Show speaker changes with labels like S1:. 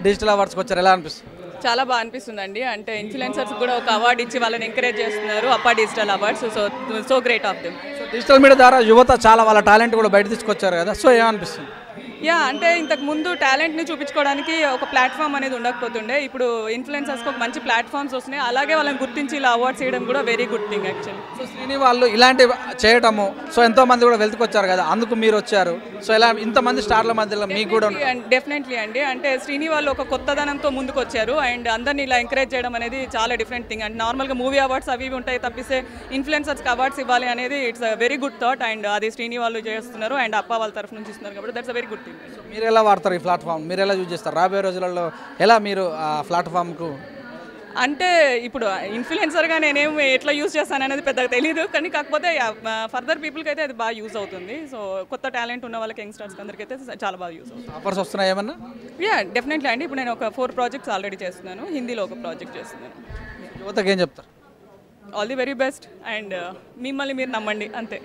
S1: Digital అవార్డ్స్కి వచ్చారు, ఎలా అనిపిస్తుంది?
S2: చాలా బాగా అనిపిస్తుందండి. అంటే ఇన్ఫ్లుయెన్సర్స్ కూడా ఒక అవార్డు ఇచ్చి వాళ్ళని ఎంకరేజ్ చేస్తున్నారు, అప్పా digital awards. So great of them.
S1: Digital media ద్వారా యువత చాలా వాళ్ళ టాలెంట్ కూడా బయట తీసుకొచ్చారు కదా, సో ఏమనిపిస్తుంది?
S2: అంటే ఇంతకు ముందు టాలెంట్ని చూపించుకోవడానికి ఒక ప్లాట్ఫామ్ అనేది ఉండకపోతుండే. ఇప్పుడు ఇన్ఫ్లుయెన్సర్స్కి ఒక మంచి ప్లాట్ఫామ్స్ వస్తున్నాయి, అలాగే వాళ్ళని గుర్తించి ఇలా అవార్డ్స్ చేయడం కూడా very good thing actually.
S1: So Srini వాళ్ళు ఇలాంటి చేయటము, సో ఎంతోమంది కూడా వెళ్తుకొచ్చారు కదా, అందుకు మీరు వచ్చారు. సో ఇలా ఇంతమంది స్టార్ల మధ్యలో మీకు కూడా
S2: డెఫినెట్లీ అండి. అంటే శ్రీని వాళ్ళు ఒక కొత్తదనంతో ముందుకు వచ్చారు అండ్ అందరినీ ఇలా ఎంకరేజ్ చేయడం అనేది చాలా డిఫరెంట్ థింగ్. అండ్ నార్మల్గా మూవీ అవార్డ్స్ అవి ఉంటాయి తప్పిస్తే ఇన్ఫ్లుయెన్సర్స్కి అవార్డ్స్ ఇవ్వాలి అనేది it's very good thought. And అది శ్రీని వాళ్ళు చేస్తున్నారు అండ్ అప్ప వాళ్ళ తరఫు నుంచి ఇస్తున్నారు కాబట్టి that's a very good thing.
S1: మీరు ఎలా వాడతారు ఈ ప్లాట్ఫామ్, మీరు ఎలా యూజ్ చేస్తారు రాబోయే రోజులలో, ఎలా మీరు ఆ ప్లాట్ఫామ్కు?
S2: అంటే ఇప్పుడు ఇన్ఫ్లుయెన్సర్గా నేనేం ఎట్లా యూజ్ చేస్తాను అనేది పెద్దగా తెలియదు, కానీ కాకపోతే ఫర్దర్ పీపుల్కి అయితే అది బాగా యూజ్ అవుతుంది. సో కొత్త టాలెంట్ ఉన్న వాళ్ళకి యంగ్స్టర్స్కి అందరికీ అయితే చాలా బాగా యూజ్ అవుతుంది.
S1: ఆఫర్స్ వస్తున్నాయి ఏమన్నా?
S2: డెఫినెట్లీ అండి. ఇప్పుడు నేను ఒక 4 ప్రాజెక్ట్స్ ఆల్రెడీ చేస్తున్నాను, హిందీలో ఒక ప్రాజెక్ట్ చేస్తున్నాను.
S1: యువతకి ఏం చెప్తారు?
S2: All the very best and మిమ్మల్ని మీరు నమ్మండి అంతే.